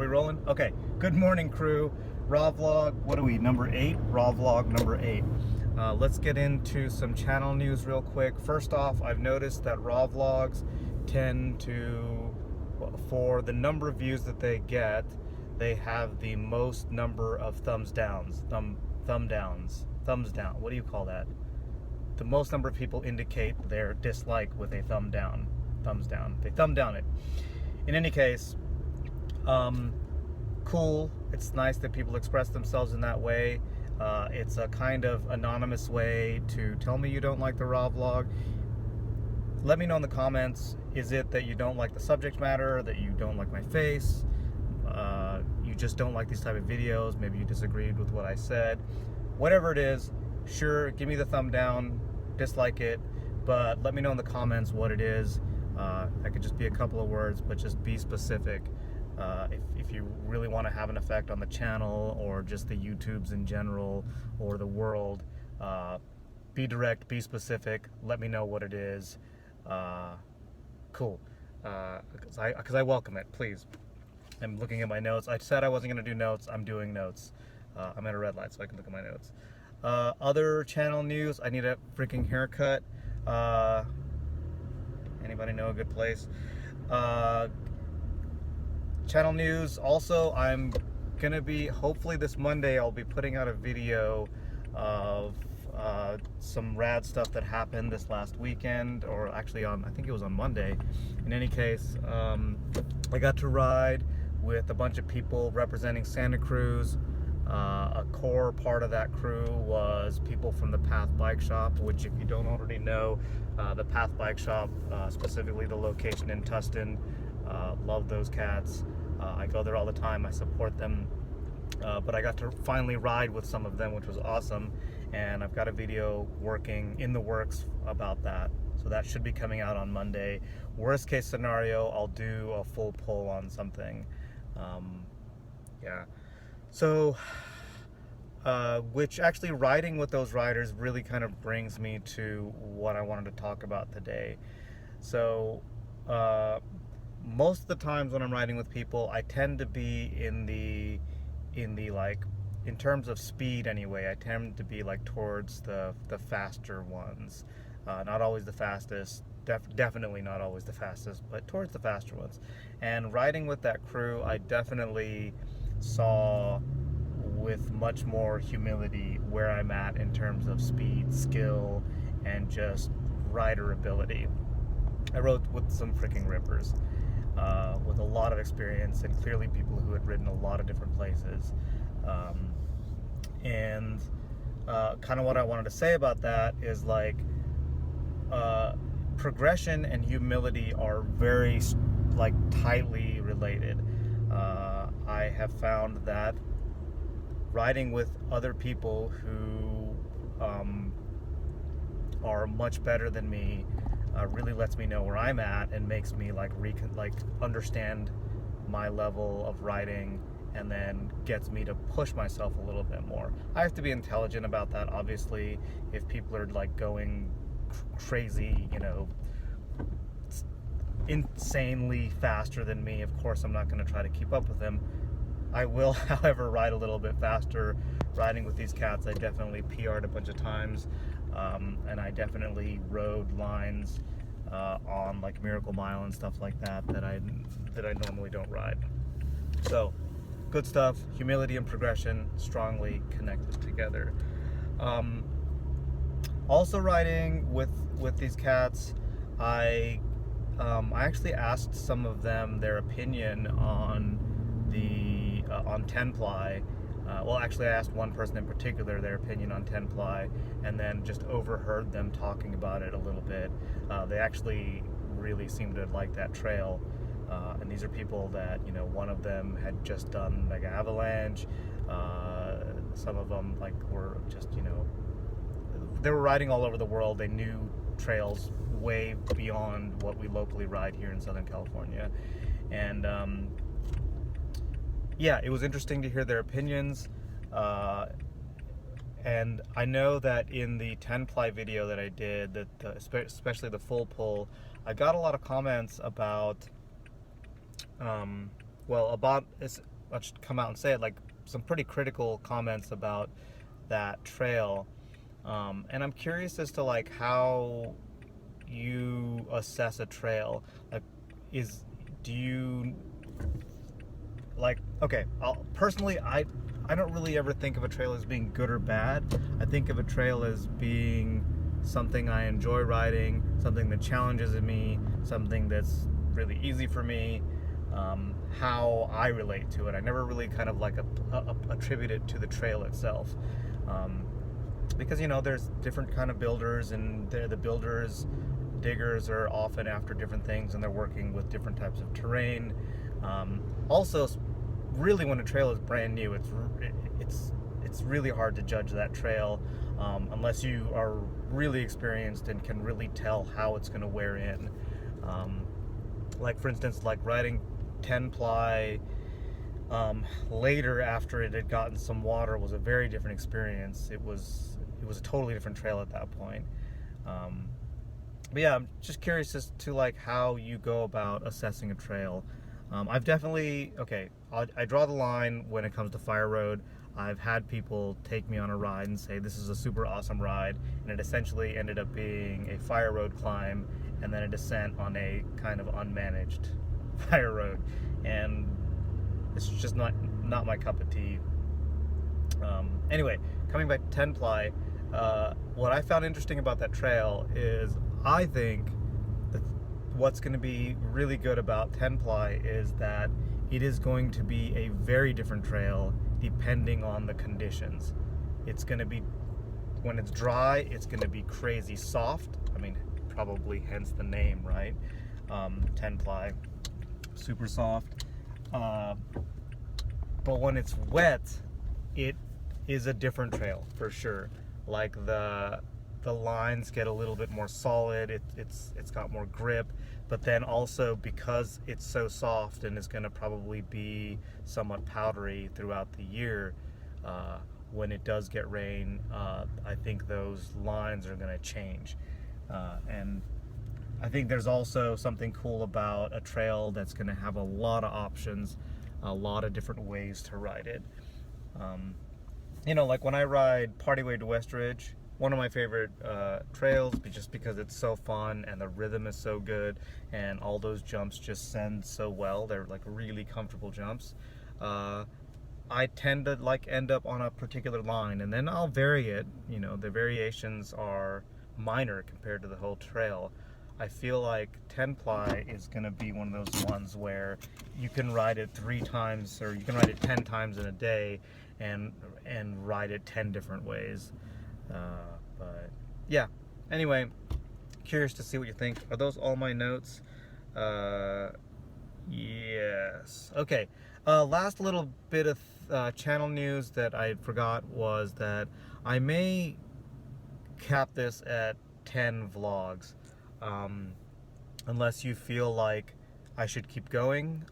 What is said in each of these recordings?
we rolling? Okay. Good morning, crew. Raw vlog. What are we? Number 8. Raw vlog number 8. Let's get into some channel news real quick. First off, I've noticed that raw vlogs tend to, for the number of views that they get, they have the most number of thumbs downs. Thumbs down. What do you call that? The most number of people indicate their dislike with a thumb down. Thumbs down. They thumb down it. In any case, cool. It's nice that people express themselves in that way. It's a kind of anonymous way to tell me you don't like the raw vlog. Let me know in the comments, is it that you don't like the subject matter, that you don't like my face, you just don't like these type of videos, maybe you disagreed with what I said. Whatever it is, sure, give me the thumb down, dislike it, but let me know in the comments what it is. That could just be a couple of words, but just be specific. If you really want to have an effect on the channel or just the YouTubes in general or the world, be direct, be specific, let me know what it is. Cool. Because I welcome it, please. I'm looking at my notes. I said I wasn't going to do notes. I'm doing notes. I'm at a red light so I can look at my notes. Other channel news, I need a freaking haircut. Anybody know a good place? Channel news, also, I'm gonna be, hopefully this Monday, I'll be putting out a video of some rad stuff that happened this last weekend, or actually I think it was on Monday. In any case, I got to ride with a bunch of people representing Santa Cruz. A core part of that crew was people from the Path Bike Shop, which, if you don't already know, the Path Bike Shop, specifically the location in Tustin, love those cats. I go there all the time, I support them, but I got to finally ride with some of them, which was awesome, and I've got a video in the works about that, so that should be coming out on Monday. Worst case scenario, I'll do a full pull on something. Yeah. So, which actually, riding with those riders really kind of brings me to what I wanted to talk about today. So, most of the times when I'm riding with people, I tend to be in the like, in terms of speed anyway, I tend to be like towards the faster ones. Not always the fastest, definitely not always the fastest, but towards the faster ones. And riding with that crew, I definitely saw with much more humility where I'm at in terms of speed, skill, and just rider ability. I rode with some freaking rippers, with a lot of experience, and clearly people who had ridden a lot of different places. And kind of what I wanted to say about that is, like, progression and humility are very, like, tightly related. I have found that riding with other people who are much better than me really lets me know where I'm at and makes me like understand my level of riding, and then gets me to push myself a little bit more. I have to be intelligent about that, obviously. If people are like going crazy, you know, insanely faster than me, of course I'm not going to try to keep up with them. I will, however, ride a little bit faster. Riding with these cats, I definitely PR'd a bunch of times, and I definitely rode lines on like Miracle Mile and stuff like that that I normally don't ride. So, good stuff. Humility and progression strongly connected together. Also, riding with these cats, I actually asked some of them their opinion on on 10-ply. Well, actually, I asked one person in particular their opinion on 10-ply, and then just overheard them talking about it a little bit. They actually really seemed to like that trail, and these are people that, you know, one of them had just done like avalanche. Some of them like were just, you know, they were riding all over the world. They knew trails way beyond what we locally ride here in Southern California, and yeah, it was interesting to hear their opinions, and I know that in the 10-ply video that I did, that especially the full pull, I got a lot of comments about well, about I'll just come out and say it, like some pretty critical comments about that trail, and I'm curious as to like how you assess a trail. Like, is do you like okay? Personally, I don't really ever think of a trail as being good or bad. I think of a trail as being something I enjoy riding, something that challenges me, something that's really easy for me. How I relate to it. I never really kind of like attribute it to the trail itself, because there's different kind of builders, and the builders, diggers are often after different things, and they're working with different types of terrain. Also, really, when a trail is brand new, it's really hard to judge that trail unless you are really experienced and can really tell how it's going to wear in. Like for instance, like riding 10-ply later after it had gotten some water was a very different experience. It was a totally different trail at that point. But yeah, I'm just curious as to like how you go about assessing a trail. I've definitely, I draw the line when it comes to fire road. I've had people take me on a ride and say this is a super awesome ride, and it essentially ended up being a fire road climb and then a descent on a kind of unmanaged fire road, and it's just not my cup of tea. Anyway, coming back to 10-ply, what I found interesting about that trail is I think that what's going to be really good about 10-ply is that it is going to be a very different trail depending on the conditions. It's going to be, when it's dry, it's going to be crazy soft. I mean, probably hence the name, right? 10-ply, super soft. But when it's wet, it is a different trail for sure. Like the lines get a little bit more solid. It's got more grip, but then also because it's so soft and is going to probably be somewhat powdery throughout the year, when it does get rain, I think those lines are going to change. And I think there's also something cool about a trail that's going to have a lot of options, a lot of different ways to ride it. Like when I ride Partyway to Westridge, one of my favorite trails, just because it's so fun and the rhythm is so good and all those jumps just send so well. They're like really comfortable jumps. I tend to like end up on a particular line, and then I'll vary it. The variations are minor compared to the whole trail. I feel like 10-ply is going to be one of those ones where you can ride it 3 times, or you can ride it 10 times in a day and ride it 10 different ways. But yeah, anyway, curious to see what you think. Are those all my notes? Yes. Okay. Last little bit of channel news that I forgot was that I may cap this at 10 vlogs, unless you feel like I should keep going,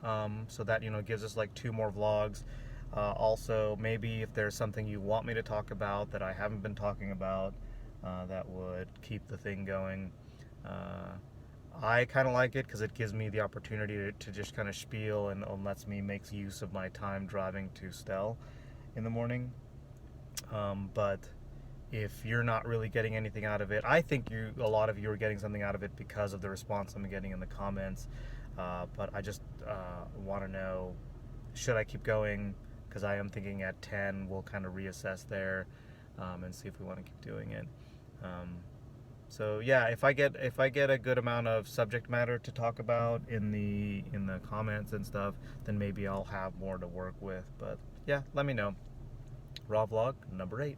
so that gives us like 2 more vlogs. Also, maybe if there's something you want me to talk about that I haven't been talking about, that would keep the thing going. I kind of like it because it gives me the opportunity to just kind of spiel, and lets me make use of my time driving to Stell in the morning. But if you're not really getting anything out of it, I think a lot of you are getting something out of it because of the response I'm getting in the comments. But I just want to know, should I keep going? Because I am thinking at 10 we'll kind of reassess there, and see if we want to keep doing it. So yeah, if I get a good amount of subject matter to talk about in the comments and stuff, then maybe I'll have more to work with. But yeah, let me know. Raw vlog number 8.